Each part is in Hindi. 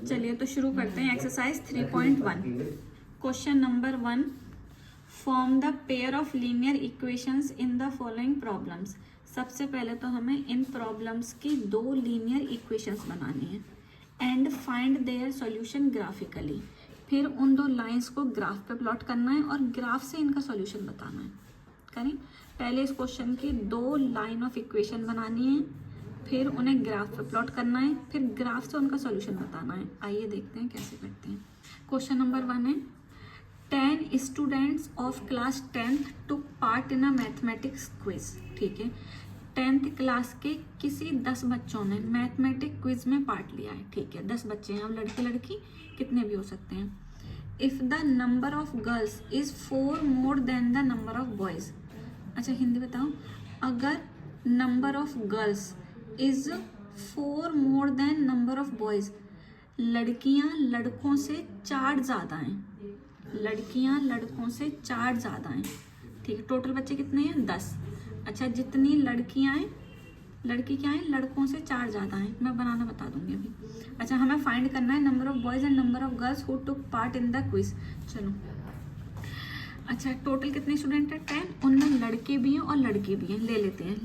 चलिए तो शुरू करते हैं exercise 3.1। Question number 1, form the pair of linear equations in the following problems. सबसे पहले तो हमें इन प्रॉब्लम्स की दो लीनियर इक्वेशंस बनानी है and find their solution graphically. फिर उन दो लाइंस को ग्राफ पे प्लॉट करना है और ग्राफ से इनका सॉल्यूशन बताना है। करें, पहले इस क्वेश्चन की दो लाइन ऑफ इक्वेशन बनानी है, फिर उन्हें ग्राफ पे प्लॉट करना है, फिर ग्राफ से उनका सॉल्यूशन बताना है। आइए देखते हैं कैसे करते हैं। क्वेश्चन नंबर 1 है 10 students of class 10th took part in a mathematics quiz. ठीक है, 10th क्लास के किसी 10 बच्चों ने मैथमेटिक क्विज में पार्ट लिया है। ठीक है, 10 बच्चे हैं, अब लड़के लड़की कितने भी हो सकते हैं। If the number of girls is 4 more than the number of boys. अच्छा, हिंदी बताओ। अगर number of girls is 4 more then number of boys, लड़कियां लड़कों से 4 ज़्यादा हैं। लड़कियां लड़कों से 4 ज़्यादा हैं। ठीक है, टोटल बच्चे कितने हैं? 10। अच्छा, जितनी लड़कियां हैं, लड़की क्या है? लड़कों से 4 ज़्यादा हैं। मैं बनाना बता दूंगी अभी। अच्छा, हमें फाइंड करना है number of boys and number of girls who took part in the quiz. चलो, अच्छा टोटल कितने स्टूडेंट है? 10। उनमें लड़के भी हैं और लड़के भी हैं। ले लेते हैं।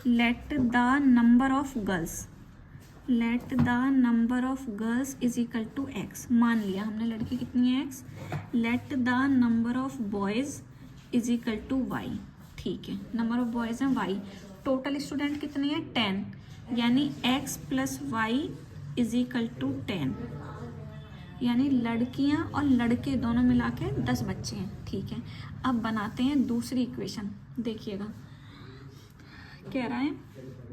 Let the number of girls is equal to x। मान लिया हमने लड़की कितनी है? x। Let the number of boys is equal to y। ठीक है, नंबर ऑफ बॉयज हैं y। टोटल स्टूडेंट कितने हैं? 10, यानी x plus y is equal to 10, यानी लड़कियां और लड़के दोनों मिला के 10 बच्चे हैं। ठीक है, अब बनाते हैं दूसरी इक्वेशन। देखिएगा, कह रहा है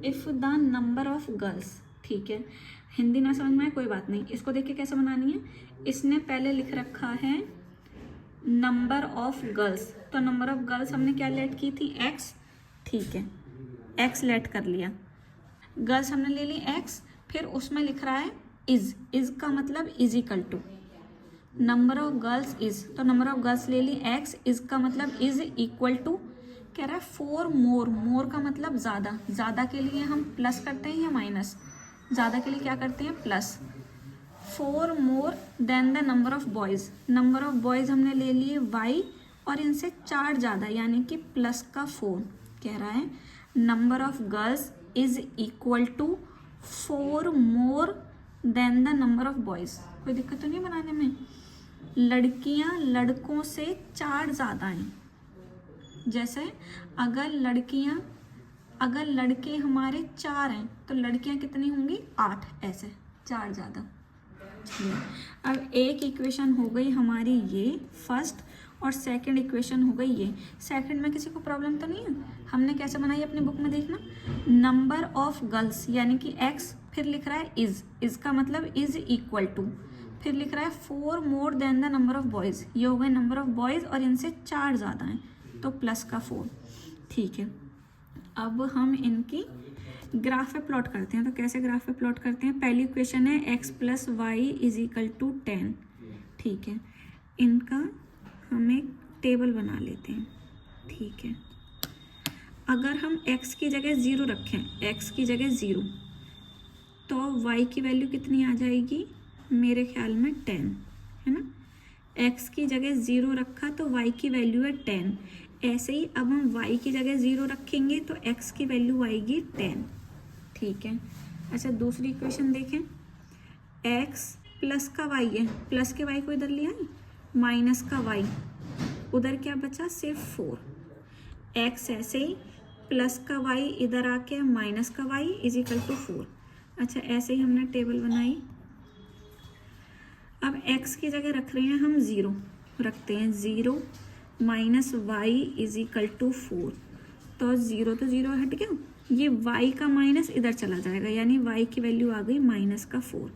if the number of girls. ठीक है, हिंदी ना समझ में आए कोई बात नहीं, इसको देख के कैसे बनानी है। इसने पहले लिख रखा है नंबर ऑफ गर्ल्स, तो नंबर ऑफ गर्ल्स हमने क्या लेट की थी? x। ठीक है, x लेट कर लिया, गर्ल्स हमने ले ली x, फिर उसमें लिख रहा है इज का मतलब is equal to number of girls is, तो नंबर ऑफ गर्ल्स ले ली x, इज का मतलब इज इक्वल टू, कह रहा है 4 मोर का मतलब ज़्यादा। ज़्यादा के लिए हम प्लस करते हैं या माइनस? ज़्यादा के लिए क्या करते हैं? Plus. 4 more than the number of boys. Number of boys हमने ले लिए y और इनसे 4 ज़्यादा, यानी कि प्लस का 4। कह रहा है number of girls is equal to 4 more than the number of boys. कोई दिक्कत तो नहीं बनाने में? लड़कियां लड़कों से 4 ज़्यादा हैं। जैसे अगर लड़के हमारे 4 हैं तो लड़कियां कितनी होंगी? 8। ऐसे 4 ज़्यादा। अब एक इक्वेशन हो गई हमारी ये फर्स्ट, और सेकंड इक्वेशन हो गई ये। सेकंड में किसी को प्रॉब्लम तो नहीं है? हमने कैसे बनाई अपनी बुक में देखना। नंबर ऑफ गर्ल्स यानी कि x, फिर लिख रहा है इज का मतलब इज इक्वल टू, फिर लिख रहा है 4 more than the number of boys. ये हो गए नंबर ऑफ बॉयज़ और इनसे 4 ज़्यादा हैं, तो प्लस का 4। ठीक है, अब हम इनकी ग्राफ पे प्लॉट करते हैं। तो कैसे ग्राफ पे प्लॉट करते हैं? पहली इक्वेशन है x plus y is equal to 10। ठीक है, इनका हम एक टेबल बना लेते हैं। ठीक है, अगर हम x की जगह 0 रखें, x की जगह 0, तो y की वैल्यू कितनी आ जाएगी? मेरे ख्याल में 10 है ना। x की जगह 0 रखा तो y की वैल्यू है 10। ऐसे ही अब हम y की जगह 0 रखेंगे तो x की वैल्यू आएगी 10। ठीक है, अच्छा दूसरी इक्वेशन देखें। x प्लस का y है, प्लस के y को इधर लिया, माइनस का y, उधर क्या बचा? सिर्फ 4। x ऐसे ही, प्लस का y इधर आके माइनस का y इज इक्वल टू 4। अच्छा, ऐसे ही हमने टेबल बनाई। अब x की जगह रख रहे हैं हम 0, रखते हैं 0 minus y is equal to 4, तो 0 तो 0 हट गया, ये y का माइनस इधर चला जाएगा, यानी y की वैल्यू आ गई माइनस का 4।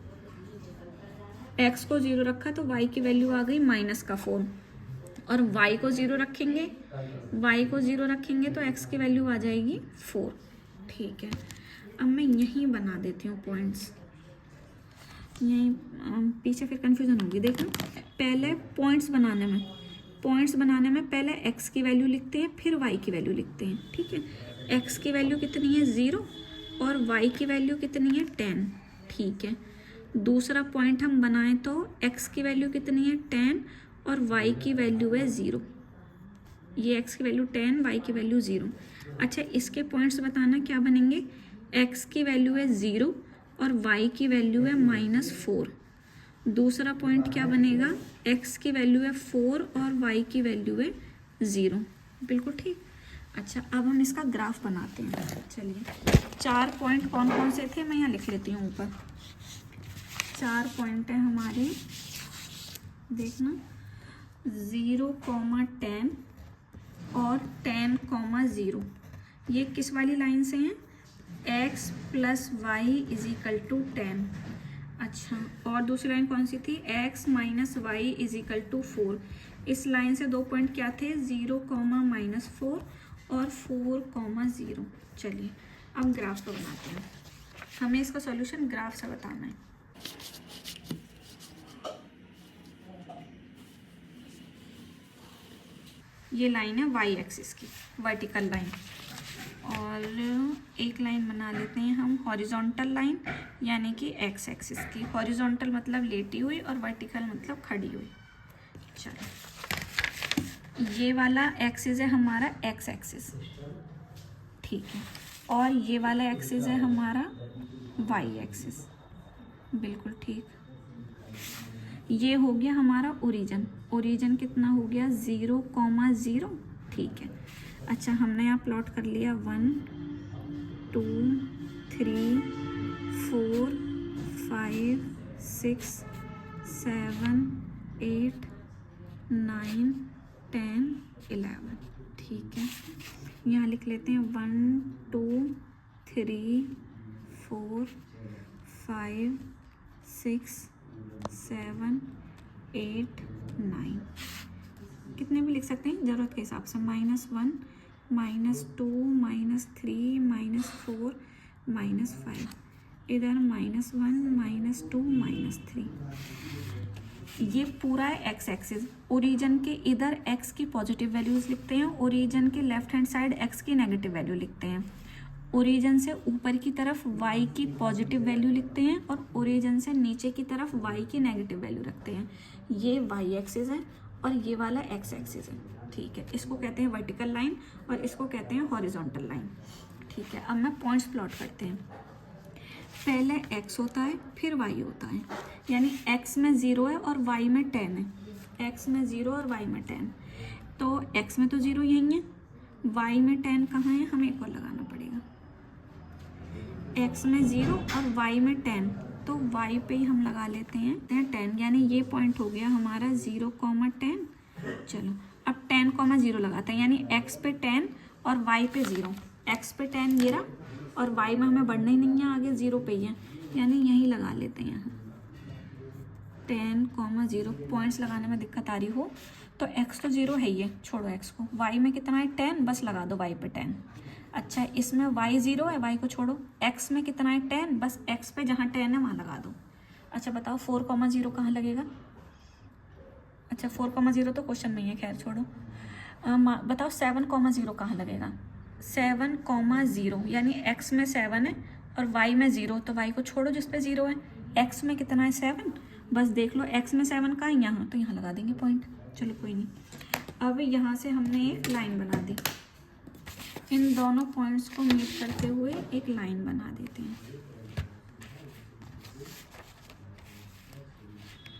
x को 0 रखा तो y की वैल्यू आ गई माइनस का 4, और y को 0 रखेंगे तो x की वैल्यू आ जाएगी 4। ठीक है, अब मैं यहीं बना देती हूँ पॉइंट्स, यहीं पीछे फिर कन्फ्यूज़न होगी। देखो, पहले पॉइंट्स बनाने में पहले x की वैल्यू लिखते हैं, फिर y की वैल्यू लिखते हैं। ठीक है, x की वैल्यू कितनी है? 0, और y की वैल्यू कितनी है? 10। ठीक है, दूसरा पॉइंट हम बनाएं तो x की वैल्यू कितनी है 10 और y की वैल्यू है 0। ये x की वैल्यू 10, y की वैल्यू 0। अच्छा, इसके पॉइंट्स बताना क्या बनेंगे, x की वैल्यू है 0 और y की वैल्यू है -4। दूसरा पॉइंट क्या बनेगा, x की वैल्यू है 4 और y की वैल्यू है 0। बिल्कुल ठीक। अच्छा, अब हम इसका ग्राफ बनाते हैं। चलिए, 4 पॉइंट कौन कौन से थे मैं यहाँ लिख लेती हूँ ऊपर। 4 पॉइंट है हमारे, देखना 0, 10 और 10, 0। ये किस वाली लाइन से हैं, x + y = 10। अच्छा, और दूसरी लाइन कौन सी थी, x - y = 4। इस लाइन से 2 पॉइंट क्या थे, 0, -4 और 4, 0। चलिए, अब ग्राफ को बनाते हैं। हमें इसका सॉल्यूशन ग्राफ से बताना है। ये लाइन है y एक्सिस की, वर्टिकल लाइन, और एक लाइन बना लेते हैं हम हॉरिजॉन्टल लाइन, यानी कि x एक्सिस की। हॉरिजॉन्टल मतलब लेटी हुई और वर्टिकल मतलब खड़ी हुई। चलो, ये वाला एक्सिस है हमारा x एक्सिस, ठीक है, और ये वाला एक्सिस है हमारा y एक्सिस, बिल्कुल ठीक। ये हो गया हमारा ओरिजिन। ओरिजिन कितना हो गया, 0, 0, ठीक है। अच्छा, हमने यहाँ प्लॉट कर लिया 1, 2, 3, 4, 5, 6, 7, 8, 9, 10, 11, ठीक है। यहाँ लिख लेते हैं 1, 2, 3, 4, 5, 6, 7, 8, 9, कितने भी लिख सकते हैं ज़रूरत के हिसाब से, -1, -2, -3, -4, -5, इधर -1, -2, -3। ये पूरा है x एक्सिस। ओरिजिन के इधर x की पॉजिटिव वैल्यूज़ लिखते हैं, ओरिजिन के लेफ्ट हैंड साइड x की नेगेटिव वैल्यू लिखते हैं। ओरिजिन से ऊपर की तरफ y की पॉजिटिव वैल्यू लिखते हैं और ओरिजिन से नीचे की तरफ y की नेगेटिव वैल्यू रखते हैं। ये y एक्सिस है और ये वाला x एक्सिस है, ठीक है। इसको कहते हैं वर्टिकल लाइन और इसको कहते हैं हॉरिजॉन्टल लाइन, ठीक है। अब मैं पॉइंट्स प्लॉट करते हैं। पहले x होता है, फिर y होता है, यानी x में 0 है और y में 10 है। x में 0 और y में 10, तो x में तो 0 यहीं है, y में 10 कहाँ है, हमें एक और लगाना पड़ेगा। x में 0 और y में 10, तो y पे ही हम लगा लेते हैं 10, यानी ये पॉइंट हो गया हमारा 0, 10। चलो, अब 10, 0 लगाते हैं, यानी x पे 10 और y पे 0। x पे 10 ये रहा और y में हमें बढ़ना ही नहीं है, आगे 0 पे ही है, यानी यहीं लगा लेते हैं यहाँ 10, 0। पॉइंट्स लगाने में दिक्कत आ रही हो तो x तो 0 है ही है, छोड़ो x को। y में कितना है 10, बस लगा दो y पे 10। अच्छा, इसमें y 0 है, y को छोड़ो। x में कितना है 10, बस x पे जहाँ 10 है वहाँ लगा दो। अच्छा बताओ 4, 0 कहाँ लगेगा। अच्छा 4, 0 तो क्वेश्चन में ही है, खैर छोड़ो। बताओ 7, 0 कहाँ लगेगा। 7, 0, यानी x में 7 है और y में 0, तो y को छोड़ो जिस पे 0 है। x में कितना है 7, बस देख लो x में 7 कहाँ है, यहाँ, तो यहाँ लगा देंगे पॉइंट। चलो कोई नहीं। अब यहाँ से हमने एक लाइन बना दी, इन दोनों पॉइंट्स को मीट करते हुए एक लाइन बना देते हैं,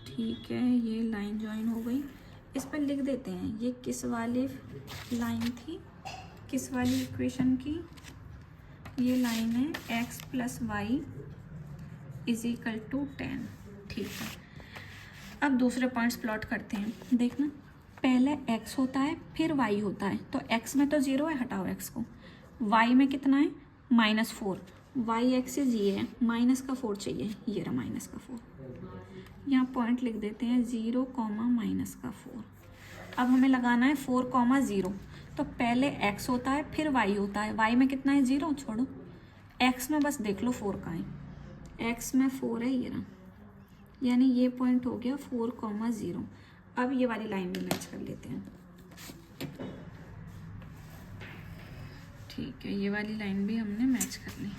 ठीक है। ये लाइन ज्वाइन हो गई, इस पर लिख देते हैं ये किस वाली लाइन थी, किस वाली इक्वेशन की। ये लाइन है x + y = 10, ठीक है। अब दूसरे पॉइंट्स प्लॉट करते हैं। देखना, पहले x होता है फिर y होता है, तो x में तो 0 है, हटाओ x को। y में कितना है -4, y एक्सिस ये है, -4 चाहिए, ये रहा -4। यहाँ पॉइंट लिख देते हैं 0, -4। अब हमें लगाना है 4, 0, तो पहले x होता है फिर y होता है। y में कितना है 0, छोड़ो। x में बस देख लो 4 कहाँ है, x में 4 है, ये रहा, यानी ये पॉइंट हो गया 4, 0। अब ये वाली लाइन भी मैच कर लेते हैं, ठीक है। ये वाली लाइन भी हमने मैच कर ली।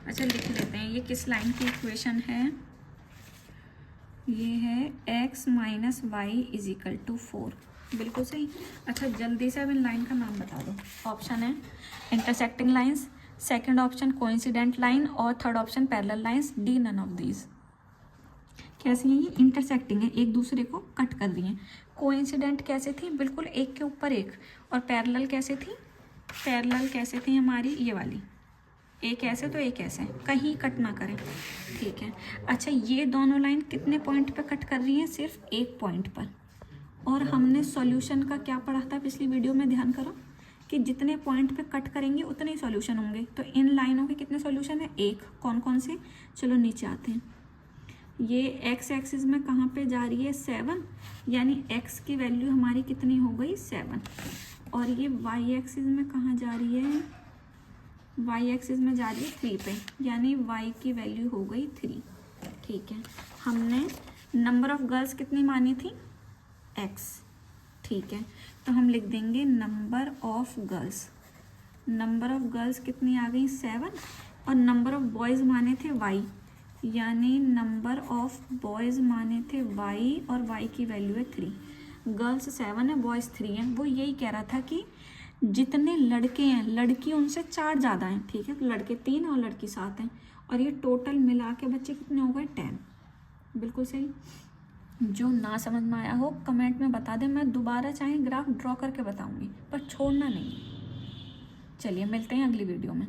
अच्छा लिख लेते हैं, ये किस लाइन की इक्वेशन है, ये है x minus y is equal to 4, बिल्कुल सही। अच्छा जल्दी से अब इन लाइन का नाम बता दो। ऑप्शन है intersecting lines, second option coincident line और third option parallel lines, D none of these. कैसी है ये? इंटरसेक्टिंग है, एक दूसरे को कट कर रही हैं। कोइंसिडेंट कैसे थी? बिल्कुल एक के ऊपर एक। और पैरेलल कैसे थी? पैरेलल कैसे थी हमारी? ये वाली, एक ऐसे तो एक ऐसे, कहीं कट ना करें, ठीक है। अच्छा ये दोनों लाइन कितने पॉइंट पे कट कर रही हैं? सिर्फ एक पॉइंट पर। और हमने सॉल्यूशन का क्या पढ़ा था पिछली वीडियो में? ध्यान करो कि जितने पॉइंट पे कट करेंगे उतने ही सॉल्यूशन होंगे। तो इन लाइनों के कितने सॉल्यूशन है? एक। कौन कौन से? चलो नीचे आते हैं। ये एक्स एक्सिस में कहाँ पे जा रही है? 7, यानी एक्स की वैल्यू हमारी कितनी हो गई? 7। और ये वाई एक्सिस में कहाँ जा रही है? वाई एक्सिस में जा रही है 3 पे, यानी वाई की वैल्यू हो गई 3, ठीक है। हमने नंबर ऑफ गर्ल्स कितनी मानी थी? x, ठीक है। तो हम लिख देंगे number of girls. Number of girls कितनी आ गई? 7। और नंबर ऑफ बॉयज़ माने थे y, यानी नंबर ऑफ बॉयज़ माने थे y, और y की वैल्यू है 3। गर्ल्स 7 है, बॉयज़ 3 हैं। वो यही कह रहा था कि जितने लड़के हैं लड़की उनसे 4 ज़्यादा हैं, ठीक है। तो लड़के 3 और लड़की 7 हैं, और ये टोटल मिला के बच्चे कितने हो गए? 10, बिल्कुल सही। जो ना समझ में आया हो कमेंट में बता दें, मैं दोबारा चाहे ग्राफ ड्रॉ करके बताऊंगी, पर छोड़ना नहीं। चलिए मिलते हैं अगली वीडियो में।